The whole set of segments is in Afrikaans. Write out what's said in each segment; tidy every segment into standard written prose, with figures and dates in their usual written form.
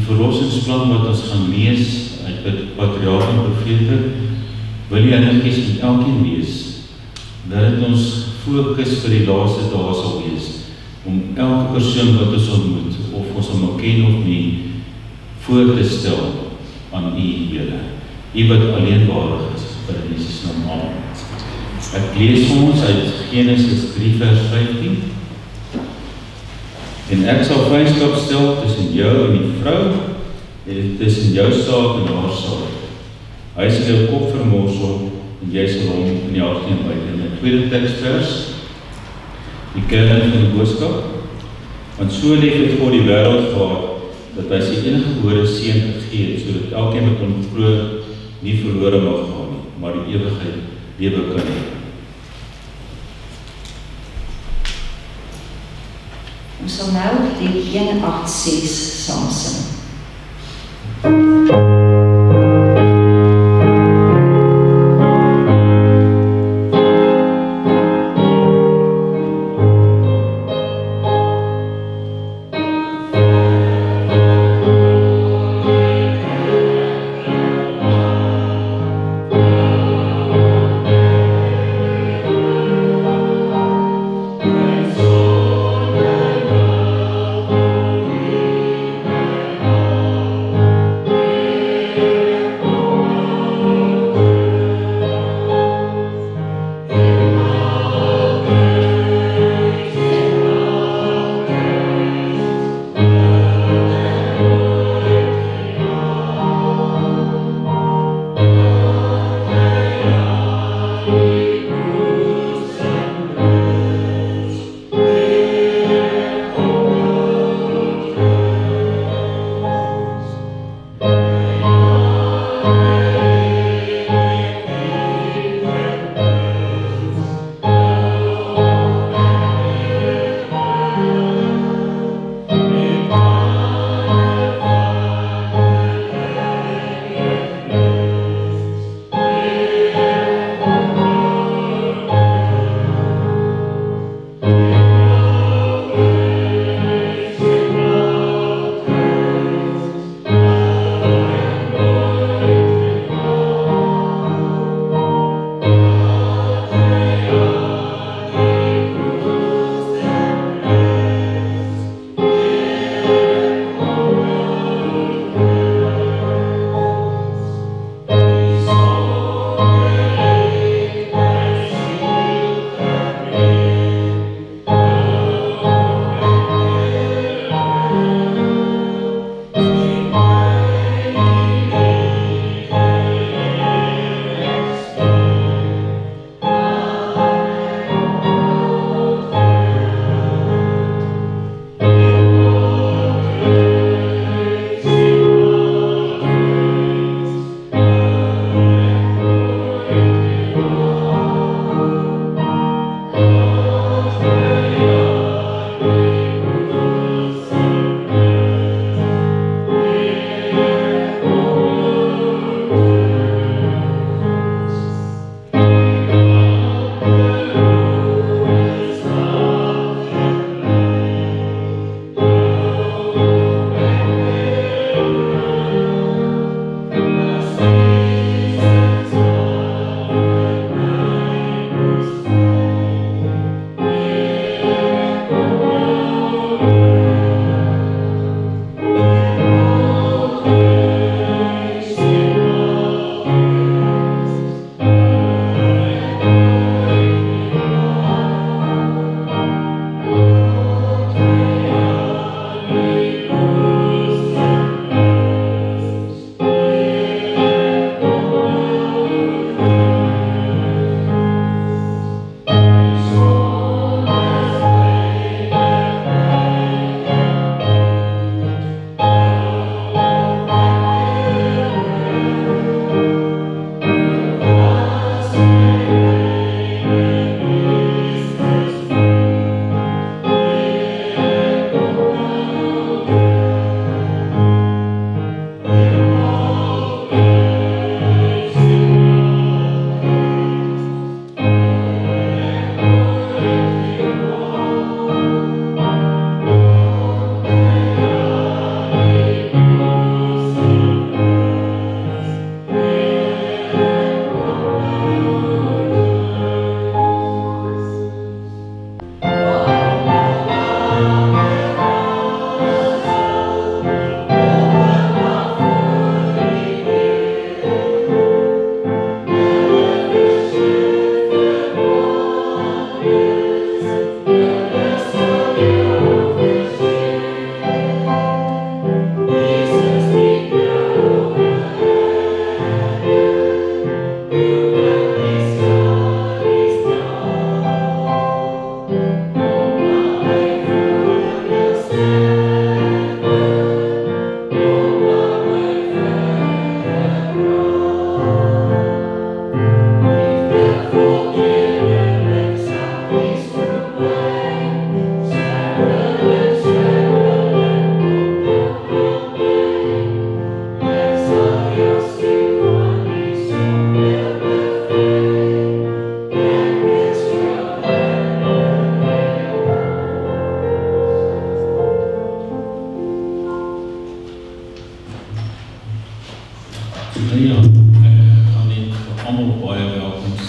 verlossingsplan wat ons gaan lees uit die Patriarge en Profete, wil die Heilige Gees met elkeen wees, dat het ons fokus vir die laaste dae sal wees, om elke persoon wat ons ontmoet, of ons hom ken of nie, voor te stel aan U, Here. U wat alleen waardig is, in Jesus naam. Amen. Ek lees vir ons uit Genesis 3 vers 15. En ek sal vriendskap stel tussen jou en die vrou, en tussen jou saad en haar saad. Hy sal jou kop vermorsel, en jy sal hom in die hart byt. En die tweede tekstvers, die kern van die boodskap, want so lief het God die wêreld gehad, dat hy sy enige gebore seun gegee het, sodat elkeen wat hom glo nie verlore mag gaan nie, maar die ewigheid lewe kan hê. Ons sal nou die 186 saam sing. Oh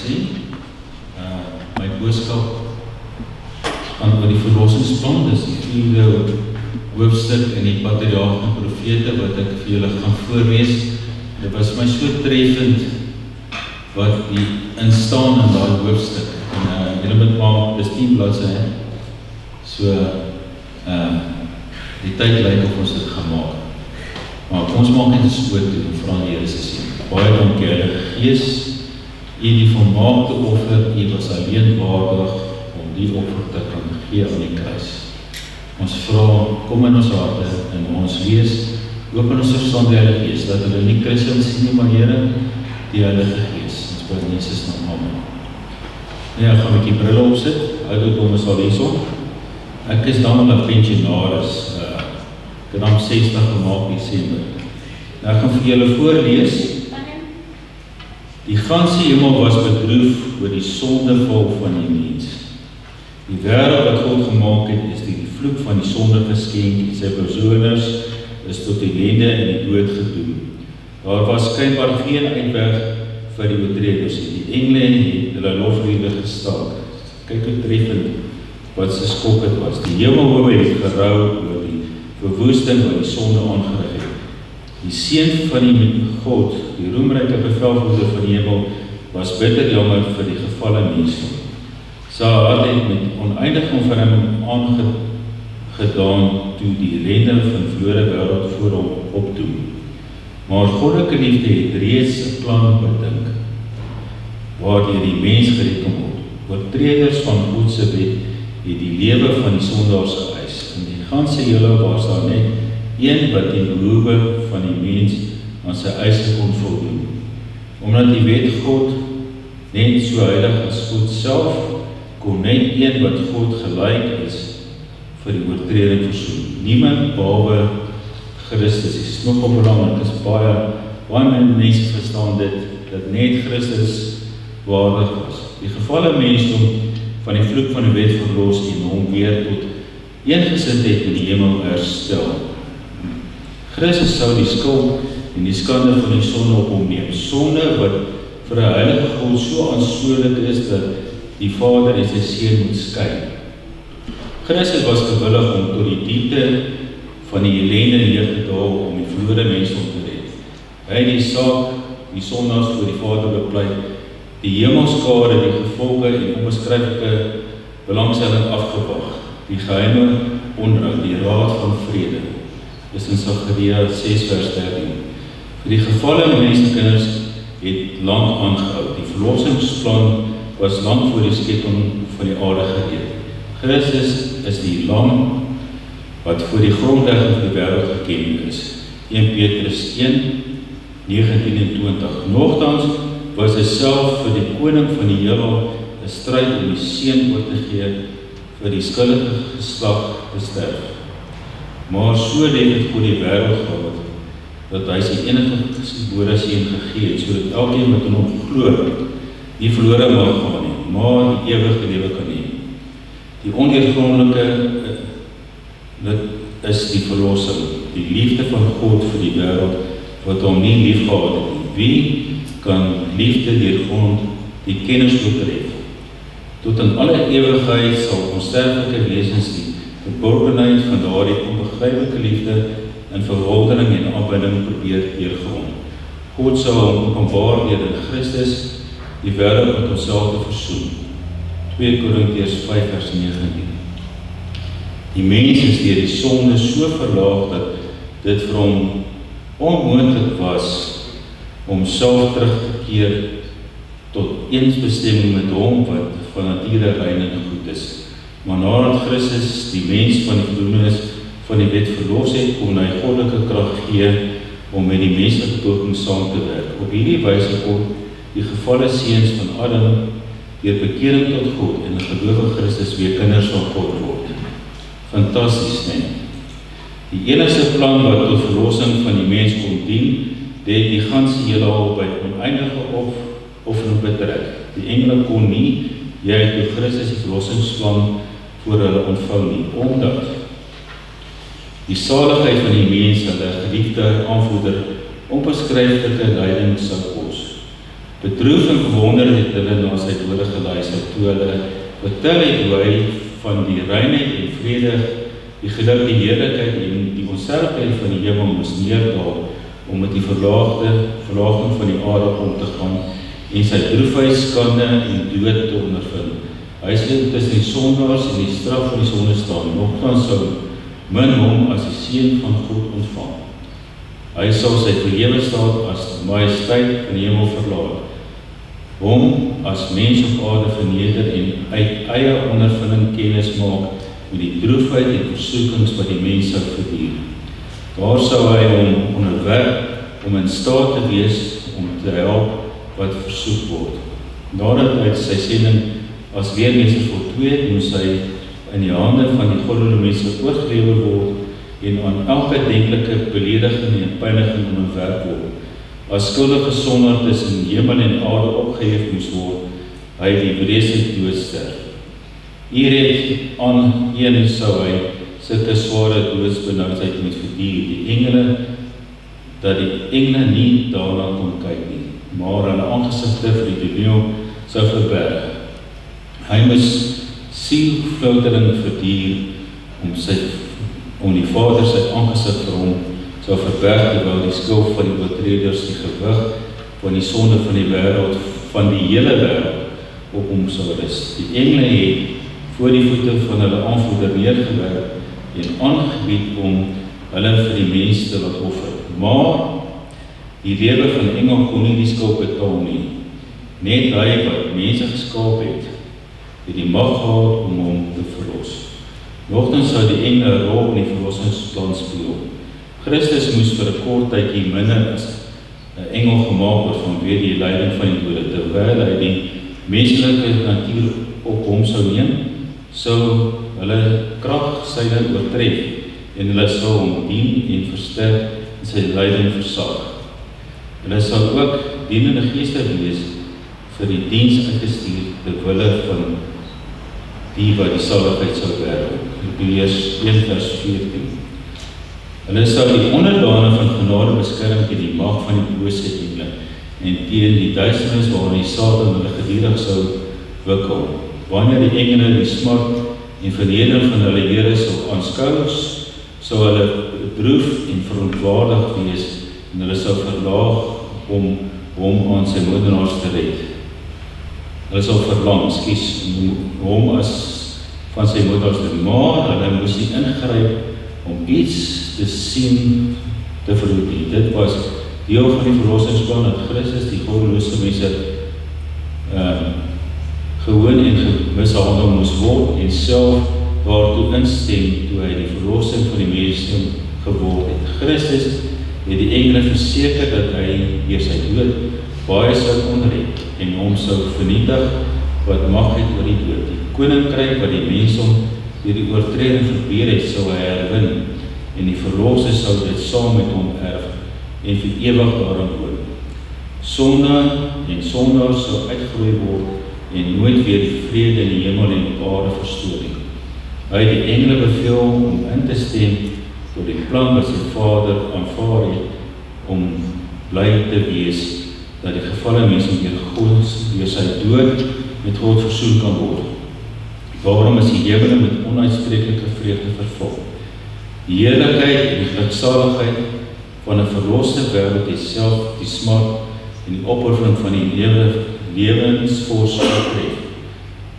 sê. My boodskap gaan oor die verlossingsplan, dis die 4de hoofstuk in die patriarge en profete wat ek vir julle gaan voorlees. Dit was my so treffend wat die instaan in daai hoofstuk. En julle moet maar, dis 10 bladsye, so die tyd lyk of ons dit gaan maak. Maar ons maak net 'n skoot toe en vra die Here se seën. Baie dankie Heilige Gees, U die volmaakte offer, U was alleen waardig om die offer te kan gee aan die kruis. Ons vra, kom in ons harte en ons lees, open ons verstand die Heilige Gees, dat hulle nie Christen sien nie, maar Here, die Heilige Gees. Ons bid in Jesus naam, amen. Ja, ek gaan 'n bietjie brille opsit, ouderdom is al hierso. Ek is dan al 'n pensionaris, ek het dan 60 gemaak Desember. Nou ek gaan vir julle voorlees. Die ganse hemel was bedroef oor die sondeval van die mens. Die wêreld wat God gemaak het, is die vloek van die sonde geskenk, sy bewoners is tot ellende en die dood gedoem. Daar was skynbaar geen uitweg vir die oortreders. Die engele het hulle lofliedere gestaak. Kyk hoe treffend wat se skok het was. Die hemelhowe het gerou oor die verwoesting wat die sonde aangerig het. Die seun van die God, die roemryke bevelvoerder van die hemel, was bitter jammer vir die gevalle mensdom. Sy hart het met oneindige onverruiming aangedaan toe die ellende van verlore wêreld voor hom opdoem. Maar goddelike liefde het reeds 'n plan bedink, waardeur die mens gered kan word. Oortreders van God se wet het die lewe van die sondaars geëis. In die ganse hele was daar net een wat die behoewe van die mens aan sy eise kon voldoen. Omdat die wet God net so heilig as God self, kon net een wat God gelyk is vir die oortreding versoen. Niemand behalwe Christus is nog belangrik, is baie mense verstaan dit, dat net Christus waardig was. Die gevalle mensdom van die vloek van die wet verlos en hom weer tot eensgesindheid in die hemel herstel. Christus sou die skuld en die skande van die sonde op hom neem. Sonde wat vir 'n heilige God so aanspoorlik is dat die Vader en sy Seun moet skei. Christus was gewillig om tot die diepte van die ellende neer te daal om die verlore mensdom te red. Hy het die saak, die sondaars voor die Vader bepleit, die hemelskade, die gevolge en onbeskryflike belangstelling afgewag, die geheime onderhoud, die raad van vrede. Dis in Sagaria 6 vers 13. Vir die gevalle mensenkinders het lank aangehou. Die verlossingsplan was lank voor die skepping van die aarde gereed. Christus is die lam wat voor die grondlegging van die wêreld geken is. 1 Petrus 1, 19 en 20. Nogtans was hy self vir die koning van die heelal 'n stryd om die seun oor te gee vir die skuldige geslag te sterf. Maar so lief het God die wêreld gehad, dat hy sy enige gebore seun gegee het, sodat elkeen wat in hom glo, nie verlore mag gaan nie, maar die ewige lewe kan hê. Die ondeurgrondelike, dit is die verlossing, die liefde van God vir die wêreld, wat hom nie lief gehad het nie. Wie kan liefde deurgrond die kennis oortref? Tot in alle ewigheid sal onsterflike wesens die verborgenheid van daardie onbegryplike liefde in verwondering en aanbidding probeer deurgrond. God sal hom openbaar deur in Christus die wêreld met homself te versoen. 2 Korintiërs 5 vers 19. Die mens is deur die sonde so verlaag dat dit vir hom onmoontlik was om self terug te keer tot eensbestemming met hom wat van nature rein en goed is. Maar nadat Christus die mens van die verdoemenis van die wet verlos het, kon hy goddelike krag gee om met die menslike poging saam te werk. Op hierdie wyse kon die gevalle seuns van Adam deur bekering tot God en 'n geloof in Christus weer kinders van God word. Fantasties, nee. Die enigste plan wat tot verlossing van die mens kon dien, het die ganse heelal by oneindige offering betrek. Die engele kon nie, jy toe Christus die verlossingsplan voor hulle ontvang nie, omdat die saligheid van die mens hulle geliefde aanvoerder onbeskryflike lyding sou kos. Bedroef en verwonder het hulle na sy woorde geluister, toe hulle vertel het hoe hy van die reinheid en vrede, die geluk, die heerlikheid en die onsterflikheid van die hemel moes neerdaal, om met die verlaging van die aarde om te gaan, en sy droefheid, skande en dood te ondervind. Hy sê tussen die sondaars en die straf van die sonde staan, nogtans sou min hom as die seun van God ontvang. Hy sal sy verhewe staat as majesteit in die hemel verlaat, hom as mens op aarde verneder en uit eie ondervinding kennis maak met die droefheid en versoekings wat die mens sou verduur. Daar sou hy hom onderwerp om in staat te wees om te help wat versoek word. Nadat hy sy sending as weermeester voltooi het, moes hy in die hande van die goddelike mense oorgelewer word en aan elke denklike belediging en pyniging onderwerp word. As skuldige sondaar tussen hemel en aarde opgehef moes word, hy die vreeslik dood sterf. Hierheen aan een sou hy sulke sware doodsbenauwdheid moet verduur, dat die engele nie daarna kon kyk nie, maar hulle aangesigte vir die toneel sou verberg. Hy moes sielfloutering verduur om die Vader sy aangesig vir hom sou verberg, terwyl die skuld van die oortreders die gewig van die sonde van die wêreld, van die hele wêreld op hom sou rus. Die engele het voor die voete van hulle aanvoerder neergewerp en aangebied om hulle vir die mens te laat offer. Maar die lewe van die engel kon nie die skuld betaal nie. Net hy wat mense geskaap het die mag gehad om hom te verlos. Nogtans sou die engele 'n rol in die verlossingsplan speel. Christus moes vir 'n kort tydjie minder as 'n engel gemaak word vanweë die lyding van die dode, terwyl hy die menslike natuur op hom sou neem, sou hulle kragsyne oortref en hulle sou hom dien en versterk en sy lyding versag. Hulle sal ook dienende geeste wees vir die diens uitgestuur ter wille van die wat die saligheid sou werk. Hebreërs 1:14. Hulle sou die onderdane van genade beskerm teen die mag van die bose engele en teen die duisternis waarin die Satan hulle gedurig sou wikkel. Wanneer die engele die smart en vernedering van hulle Here sou aanskou, sou hulle bedroef en verontwaardig wees en hulle sou verlaag om hom aan sy moordenaars te red. Hulle sal verlang, hom as van sy moordenaars te red, maar hulle moes nie ingryp om iets te sien te verhoed nie. Dit was deel van die verlossingsplan dat Christus die goddelose mense gewoon en mishandel moes word en self daartoe instem toe hy die verlossing van die mense geword het. Christus het die engele verseker dat hy deur sy dood baie sou onred en hom sou vernietig wat mag het oor die dood. Die koninkryk wat die mensdom deur die oortreding verbeur het, sou hy herwin en die verlosser sou dit saam met hom erf en vir ewig daarin woon. Sonde en sondaars sou uitgeroei word en nooit weer die vrede in die hemel en die aarde verstoor nie. Hy het die engele beveel om in te stem tot die plan wat sy Vader aanvaar het om bly te wees dat die gevalle mense deur sy dood met God versoen kan word. Daarom is die hemel met onuitspreeklike vreugde vervul. Die heerlikheid en die geluksaligheid van 'n verloste wêreld het self die smart en die opoffering van die lewensvors getref.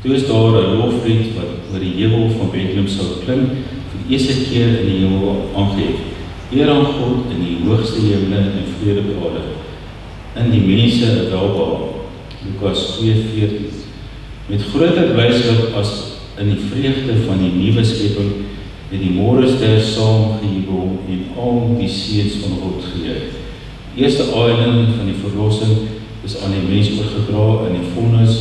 Toe is daar 'n loflied wat oor die hemel van Bethlehem sou klink, vir die eerste keer in die hemel aangehef. Eer aan God in die hoogste hemele en vrede op aarde, in die mense 'n welbehae. Lukas 2:14. Met groter blydskap as in die vreugde van die nuwe skepping het die môrester saam gejubel en al die seuns van God gejuig. Die eerste aailing van die verlossing is aan die mens oorgedra in die vonnis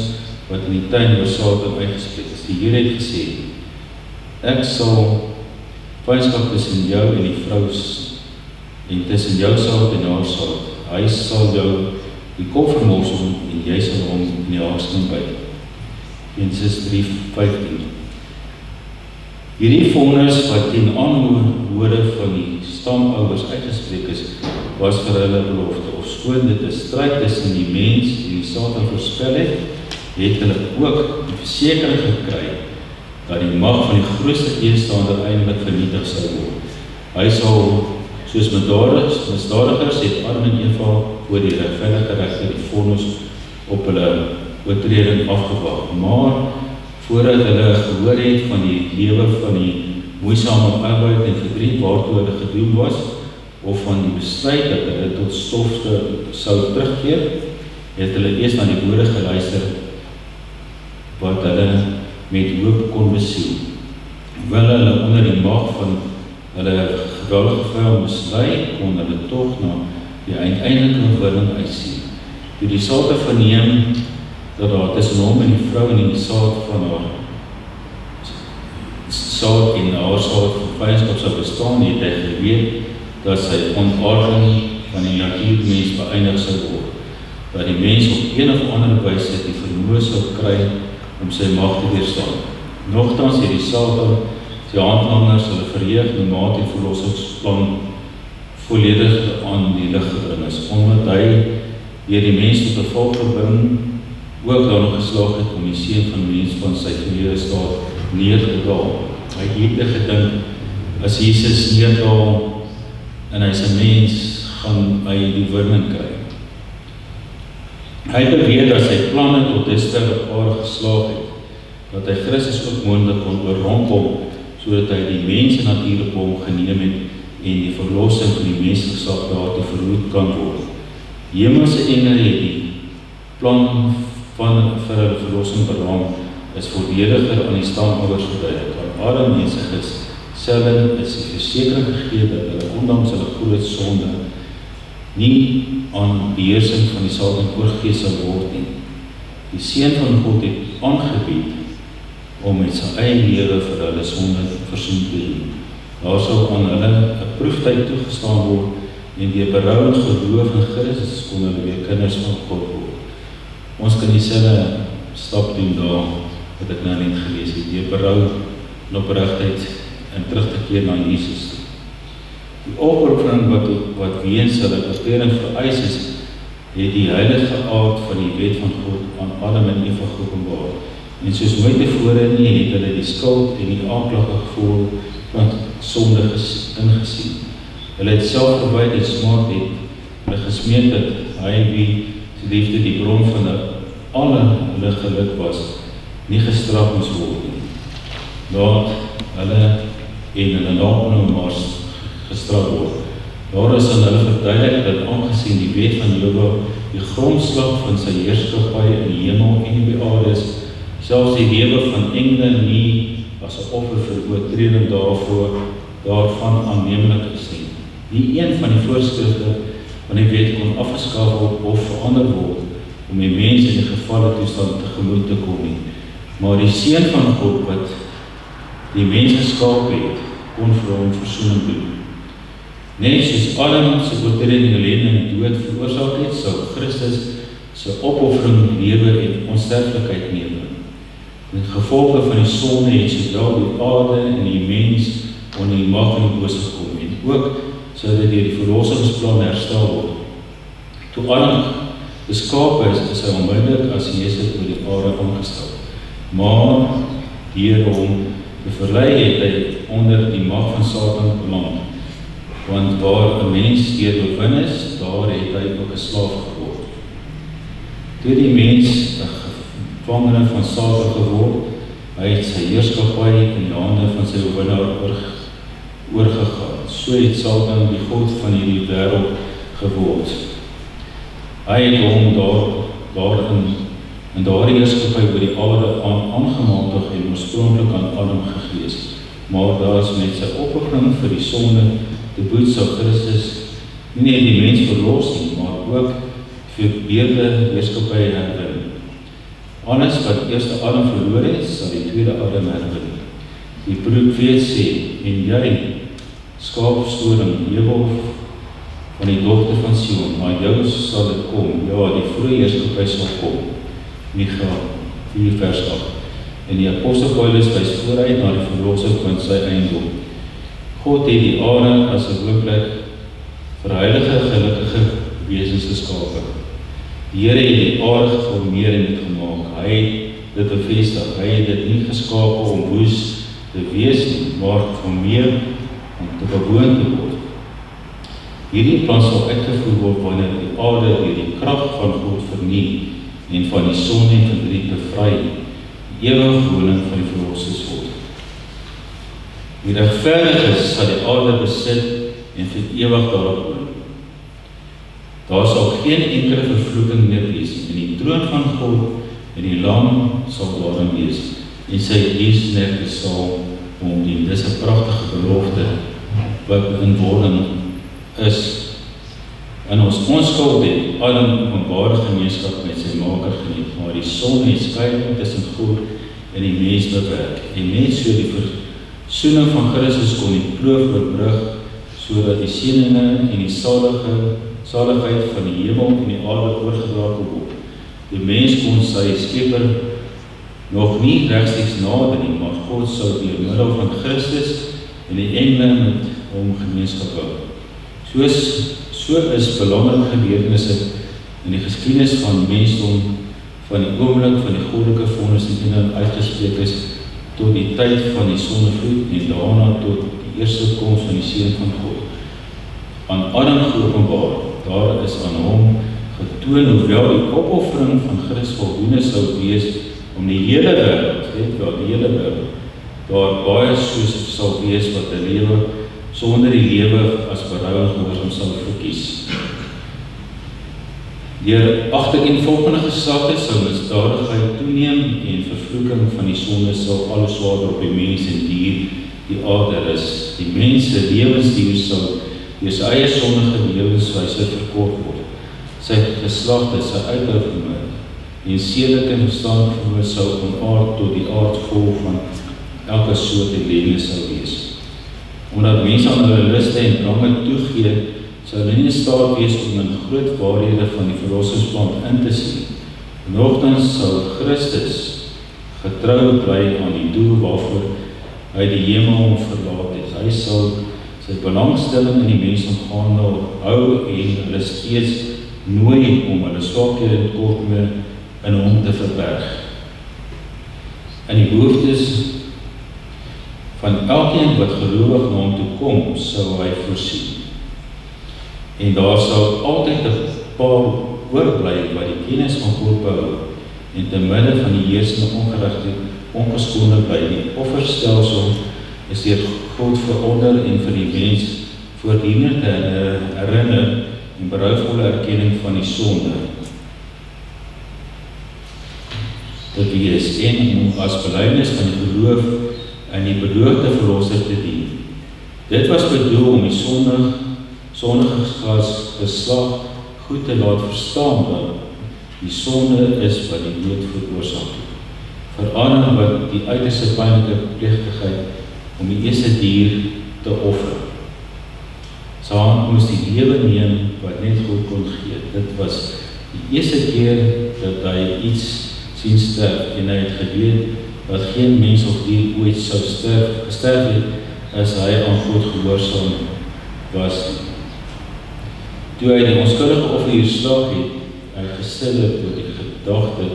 wat in die tuin oor Satan uitgespreek is. Die Here het gesê, ek sal vyandskap tussen jou en die vrou en tussen jou saad en haar saad. Hy sal jou die kop vermorsel en jy sal hom in die haarskin byt. Genesis 3:15. Hierdie vonnis wat teen aanhore van die stamouers uitgespreek is, was vir hulle belofte. Ofskoon dit 'n stryd tussen die mens en die Satan voorspel het hulle ook die versekering gekry dat die mag van die grootste teenstander eintlik vernietig sou word. Hy sal, soos misdadigers, het Adam en Eva voor die regverdige regter die vonnis op hulle oortreding afgewag. Maar voordat hulle gehoor het van die lewe van die moeisame arbeid en verdriet waartoe hulle gedoen was, of van die besluit dat hulle tot stof sou terugkeer, het hulle eers na die woorde geluister wat hulle met hoop kon besiel. Hoewel hulle onder die mag van hulle geweldige vyand mislei, kon hulle tog na die uiteindelike oorwinning uitsien. Toe die Satan verneem dat daar tussen hom en die vrou en die saad van haar saad en haar saad van vyandskap sou bestaan, het hy geweet dat sy ontaarding van die natuurmens beëindig sou word, dat die mens op een of ander wyse die vermoë sou kry om sy mag te weerstaan. Nogtans het die Satan sy handlangers hulle verheug nadat die verlossingsplan volledig aan die lig gebring is, omdat hy deur die mens tot 'n val gebring ook daar nog geslaag het om die seun van mens van sy verhewe staat neer te daal. Hy het gedink, as Jesus neerdaal en hy is 'n mens, gaan hy die oorwinning kry. Hy beweer dat sy planne tot dusver op aarde geslaag het, dat hy Christus ook moontlik kon oorrompel, sodat hy die mens en natuur op hom geneem het en die verlossing van die mensgeslag daartoe verhoed kan word. Hemelse engele het die plan vir hulle verlossing beraam, is voordeliger aan die stamouers geduidelik. Aan alle mense selden is die versekering gegee dat hulle ondanks hulle groot sonde nie aan beheersing van die Satan oorgegee sal word nie. Die Seun van God het aangebied om met sy eie lewe vir hulle sonde versoen te doen. Daar sal aan hulle 'n proeftyd toegestaan word en deur berou en geloof in Christus kon hulle weer kinders van God word. Ons kan dieselfde stap doen daar wat ek nou net gelees het, deur berou en opregtheid en terug te keer na Jesus. Die opoffering wat weens hulle oortreding vereis is, het die heilige aard van die wet van God aan Adam en Eva geopenbaar. En soos nooit tevore nie, het hulle die skuld en die aanklage gevoel van sonde ingesien. Hulle het self gewyd en smaak het hulle gesmeek dat hy wie sy liefde die bron van alle hulle geluk was, nie gestraf moes word nie. Dat hulle en hulle nakomers gestraf word. Daar is aan hulle verduidelik dat aangesien die wet van Jehova die grondslag van sy heerskappy in die hemel en die aarde is, selfs die lewe van engele nie as 'n offer vir oortreding daarvan aanneemlik is nie. Nie een van die voorskrifte van die wet kon afgeskaf word of verander word om die mens in die gevalle toestand tegemoet te kom nie. Maar die Seun van God wat die mens geskaap het, kon vir hom versoening doen. Net soos Adam se oortreding ellende en dood veroorsaak het, sou Christus se opoffering lewe en onsterflikheid neem. In gevolge van die sonde het sowel die aarde en die mens onder die mag van die bose gekom en ook sou dit deur die verlossingsplan herstel word. Toe Adam geskape is hy onmiddellik as Jesus oor die aarde aangestel. Maar deur hom te verlei het hy onder die mag van Satan beland. Want waar 'n mens deur oorwin is, daar het hy ook 'n slaaf geword. Toe die mens 'n gevangene van Satan geword, hy het sy heerskappy in die hande van sy oorwinnaar oorgegaan. So het Satan die god van hierdie wêreld geword. Hy het hom in daardie heerskappy oor die aarde aangematig en oorspronklik aan Adam gegee. Maar daar is met sy opoffering vir die sonde te boet sou Christus nie net die mens verlos nie, maar ook vir beide heerskappy herwin. Alles wat eerste Adam verloor het, sal die tweede Adam herwin. Die profeet sê, en jy, skaapstoring, Jehova van die dogter van Sion, maar jou sal dit kom, ja, die vroeë heerskappy sal kom. Micha 4 vers 8. En die apostel Paulus wys vooruit na die verlossing van sy eiendom. God het die aarde as 'n woonplek vir heilige, gelukkige wesens geskape. Die Here het die aarde geformeer en dit gemaak. Hy het dit bevestig. Hy het dit nie geskape om woes te wees nie, maar geformeer om te bewoon te word. Hierdie plan sal uitgevoer word wanneer die aarde deur die krag van God vernuig en van die son en verdriet bevry, die ewige woning van die verlosses word. Die regverdiges sal die aarde besit en vir ewig daarop woon. Daar sal geen enkele vervloeking meer wees nie. En die troon van God en die Lam sal daarin wees. En sy diensnegte sal hom dien. Dis 'n pragtige belofte wat in wording is. In ons onskuld het almal openbare gemeenskap met sy Maker geniet, maar die son het skeiding tussen God en die mens bewerk. En net so die versoening van Christus kon die kloof oorbrug, sodat die seëninge en die saligheid van die hemel en die aarde oorgedra kon word. Die mens kon sy Skepper nog nie regstreeks nader nie, maar God sou deur middel van Christus en die engele met hom gemeenskap hou. So is belangrike gebeurtenisse in die geskiedenis van mensdom van die oomblik van die goddelike vonnis en uitgespreek is tot die tyd van die sonnevloed en daarna tot die eerste koms van die Seun van God. Aan Adam geopenbaar, daar is aan hom getoon hoewel die opoffering van Christus voldoende sou wees om die hele wêreld, die hele wêreld, daar baie soos sal wees wat 'n lewe sonder die lewe as berou en gehoorsaam sal verkies. Deur agtereenvolgende gesagte sou misdadigheid toeneem en vervloeking van die sonde sal alles swaarder op die mens en dier die aarde is. Die mens se lewensduur sal deur sy eie sondige lewenswyse verkort word. Sy geslagte, sy uithouvermoë en sedelike en verstandige vermoë sou onaard tot die aardvol van elke soort en lewe sou wees. Omdat mense aan hulle luste en drange toegee, sou hulle nie in staat wees om in groot waarhede van die verlossingsplan in te sien. Nogtans sou Christus getrou bly aan die doel waarvoor hy die hemel verlaat het. Hy sal sy belangstelling in die mensdom gaande hou en hulle steeds nooi om hulle swakhede en tekortkominge in hom te verberg. In die behoeftes van elkeen wat gelowig na hom toe kom, sou hy voorsien. En daar sal altyd 'n paar oorbly wat die kennis van God behou en te midde van die heersende ongeregtigheid ongeskoonde bly. Die offerstelsel is deur God veronder en vir die mens voortdurend herinner en berouvolle erkenning van die sonde te wees en om as belydenis van die geloof in die beloofde verlosser te dien. Dit was bedoel om die sondige geslag goed te laat verstaan dat die sonde is wat die dood veroorsaak. Vir Adam wat die uiterste pynlike plegtigheid om die eerste dier te offer. Sy hand moes die lewe neem wat net God kon gee. Dit was die eerste keer dat hy iets sien sterf en hy het geweet dat geen mens of dier ooit sou gesterf het as hy aan God gehoorsaam was. Toe hy die onskuldige offer geslag het, hy gesidder oor die gedagte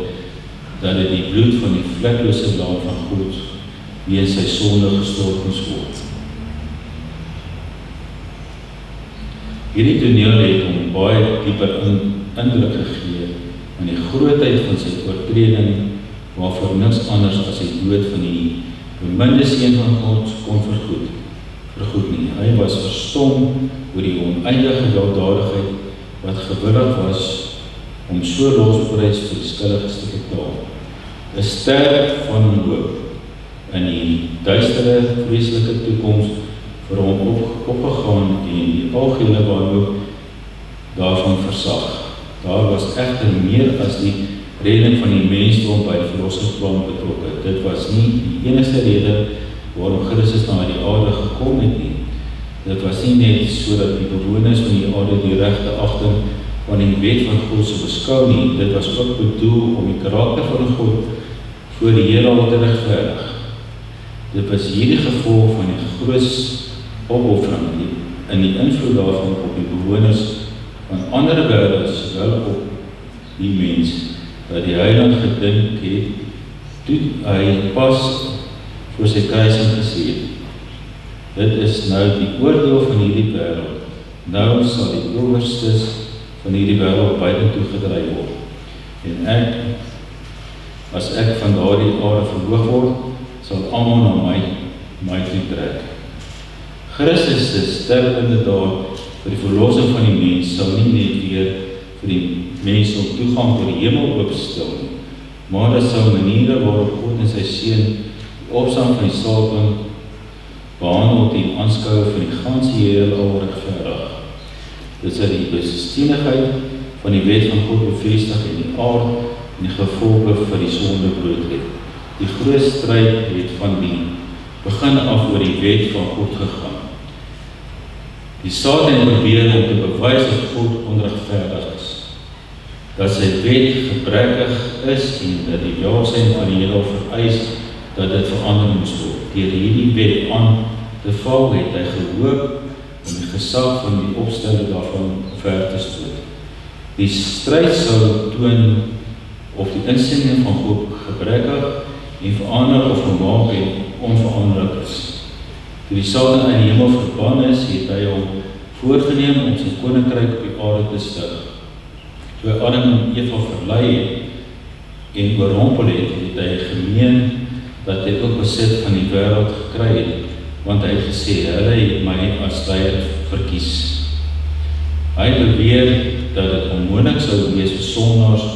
dat dit die bloed van die vleklose lam van God weens sy sonde gestort moes word. Hierdie toneel het hom baie dieper indruk gegee aan die grootheid van sy oortreding waarvoor niks anders as die dood van die beminde seun van God kon vergoed nie. Hy was verstom oor die oneindige weldadigheid wat gewillig was om so losprys vir die skuldiges te betaal. 'n Ster van hoop in die duistere, vreeslike toekoms vir hom opgegaan en die algehele wanhoop daarvan versag. Daar was egter meer as die redding van die mensdom by die verlossingsplan betrokke. Dit was nie die enigste rede waarom Christus na die aarde gekom het nie. Dit was nie net sodat die bewoners van die aarde die regte agting van die wet van God sou beskou nie. Dit was ook bedoel om die karakter van God voor die heelal te regverdig. Dit was hierdie gevolg van die groot opoffering in die invloed daarvan op die bewoners van ander wêrelde, sowel op die mens, dat die heiland gedink het, toe hy pas voor sy kruising gesê het. Dit is nou die oordeel van hierdie wêreld. Nou sal die owerstes van hierdie wêreld buitentoe gedryf word. En ek, as ek van daardie aarde verhoog word, sal almal na my toe trek. Christus se sterwende daad vir die verlossing van die mens sal nie net weer vir die mens op toegang tot die hemel oopstel nie, maar dit sal maniere waarop God en sy seun die opstand van die Satan behandel en aanskouer van die ganse heelal regverdig. Dit sal die besestigheid van die wet van God bevestig en die aard en die gevolge vir die sonde blootlet. Die groot stryd het van die begin af oor die wet van God gegaan. Die Satan probeer om te bewys dat God onregverdig is, dat sy wet gebrekkig is en dat die welsyn van die heelal vereis dat dit verander moes word. Deur hierdie wet aan te val het hy gehoop om die gesag van die opstelling daarvan ver te stoot. Die stryd sou toon of die instelling van God gebrekkig en verander of gemaak en onveranderlik is. Toe die Satan in die hemel verban is, het hy hom voorgeneem om sy koninkryk op die aarde te stig. Toe Adam en Eva verlei het en oorrompel het, het hy gemeen dat hy ook besit van die wêreld gekry het, want hy het gesê, hulle het my as leier verkies. Hy beweer dat dit onmoontlik sou wees vir sondaars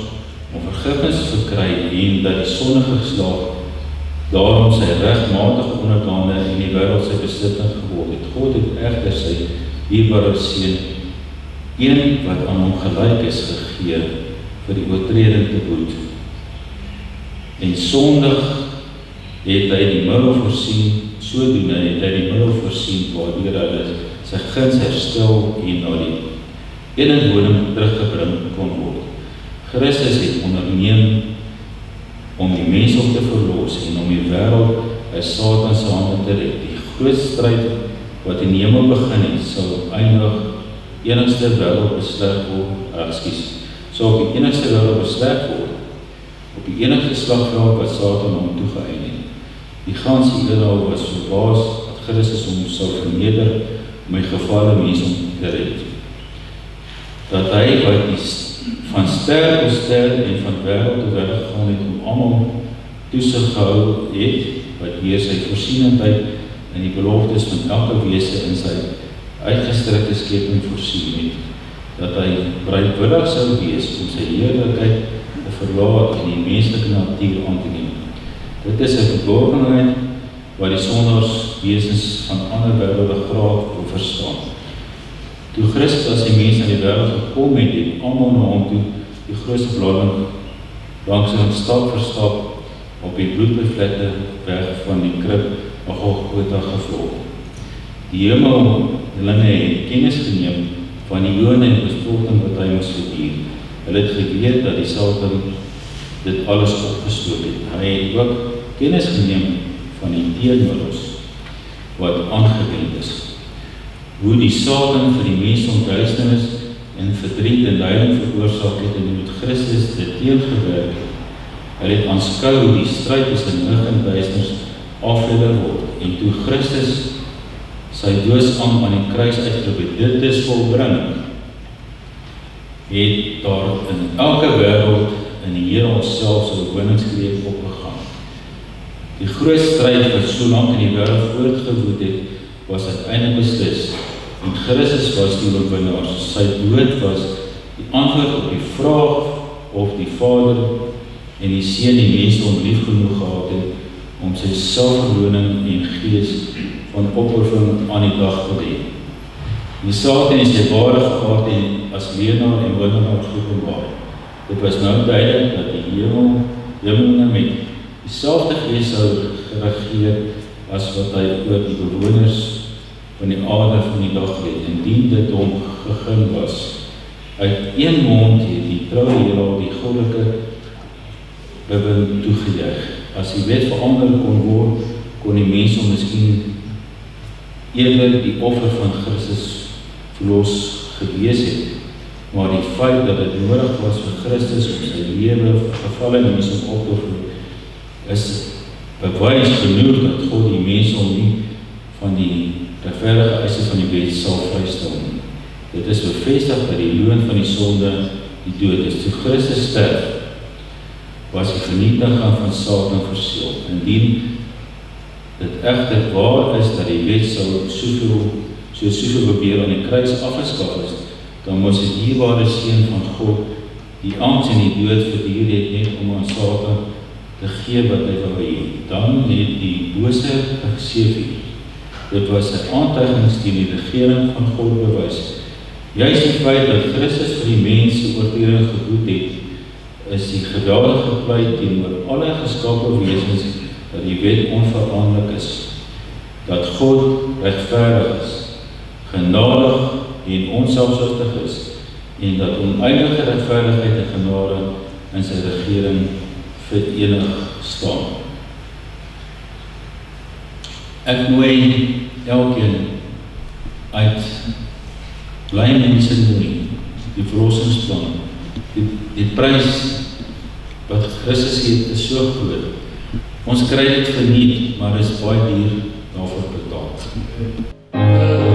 om vergifnis te verkry en dat die sondige geslag daarom sy regmatige onderdane in die wêreld sy besitting geword het. God het egter sy dierbare seun, een wat aan hom gelyk is, gegee vir die oortreding te boet. En sondig het hy die middel voorsien, sodoende het hy die middel voorsien waardeur hulle sy guns herstel en na die ene woning teruggebring kon word. Christus het onderneem om die mens op te verlos en om die wêreld uit Satan se hande te red. Die groot stryd wat in die hemel begin het, sal eindig enigste wêreld besleg word, sal op die enigste wêreld besleg word, op die enigste slagveld wat Satan hom toegeëien het. Die ganse heelal was verbaas dat Christus hom sou verneder om my gevalle mens om te red. Dat hy wat die van ster tot ster en van wêreld tot wêreld gegaan het om almal toesig gehou het, wat deur sy voorsienendheid en die beloftes van elke wese in sy uitgestrekte skepping voorsien het, dat hy bereidwillig sou wees om sy heerlikheid te verlaat en die menslike natuur aan te neem. Dit is 'n verborgenheid wat die sondaars wesens van ander wêrelde graag wil verstaan. Toe Christus as die mens in die wêreld gekom het, het almal na hom toe die grootste blading langs hom stap vir stap op die bloedbevlekte weg van die krib na Golgotha gevolg. Die hemellinge het kennis geneem van die Jode en bespotting wat hy moes verduur. Hulle het geweet dat die Satan dit alles opgestoot het. Hy het ook kennis geneem van die teenmiddels wat aangewend is. Hoe die Satan vir die mens ontduisternis en verdriet en lyding veroorsaak het en hoe Christus dit teengewerk het. Hy het aanskou hoe die stryd tussen lig en duisternis afgelewer word en toe Christus sy doodsang aan die kruis uitgeroep, dit is volbring, het daar in elke wêreld in die Here onsself sy koningskreet opgegaan. Die groot stryd wat so lank in die wêreld voortgewoed het, was uiteindelik beslis. En Christus was die oorwinnaar. Sy dood was die antwoord op die vraag of die Vader en die Seun die mense om lief genoeg gehad het om sy selfverloning en gees van opoffering aan die dag te lê. Die Satan is die ware gehad en as leenaar en oorwinnaar geopenbaar. Dit was nou duidelik dat die hemelinge met dieselfde gees sou geregeer as wat hy oor die bewoners van die aarde van die dag het, indien dit hom gegeen was. Uit een mond het die troue heelal die goddelike bewind toegejuig. As die wet verander kon word, kon die mense miskien eerder die offer van Christus verlos gewees het. Maar die feit dat dit nodig was vir Christus om sy lewe vir gevalle mense op te offer, is bewys genoeg dat God die mense om nie van die regverdige eise van die wet sal vrystel nie. Dit is bevestig dat die loon van die sonde die dood is. Toe Christus sterf, was die vernietiging van Satan verseël. Indien dit egter waar is dat die wet soveel probeer aan die kruis afgeskaf is, dan moes die dierbare seun van God die angs en die dood verduur het net om aan Satan te gee wat hy wou hê. Dan het die bose geseëvier. Dit was 'n aantuiging teen die regering van God bewys. Juist die feit dat Christus vir die mense oortreding geboet het, is die gedadige pleit teenoor alle geskape wesens dat die wet onveranderlik is, dat God regverdig is, genadig en onselfsugtig is, en dat oneindige regverdigheid en genade in sy regering verenig staan. Ek nooi elkeen uit bly mense nooi, die verlossingsplan, die prys wat Christus het is so groot. Ons kry dit verniet, maar is baie duur daarvoor betaal. Oh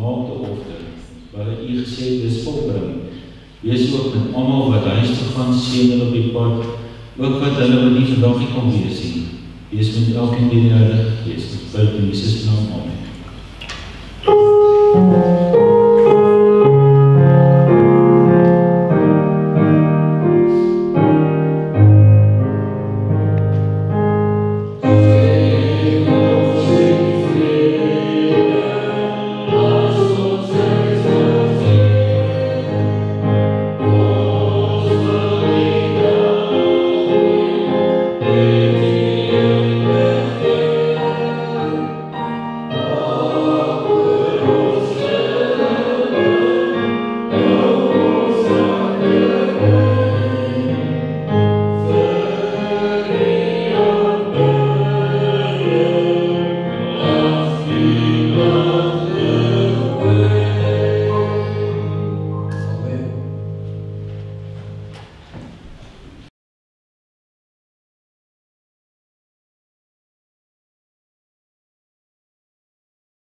volmaakte offer, waar u gesê het, dis volbring. Wees ook met almal wat huis toe gaan, seën hulle op die pad, ook wat hulle wat nie vandag nie kon wees nie. Wees met elkeen deur die Heilige Gees. Ek bid in Jesus naam, amen.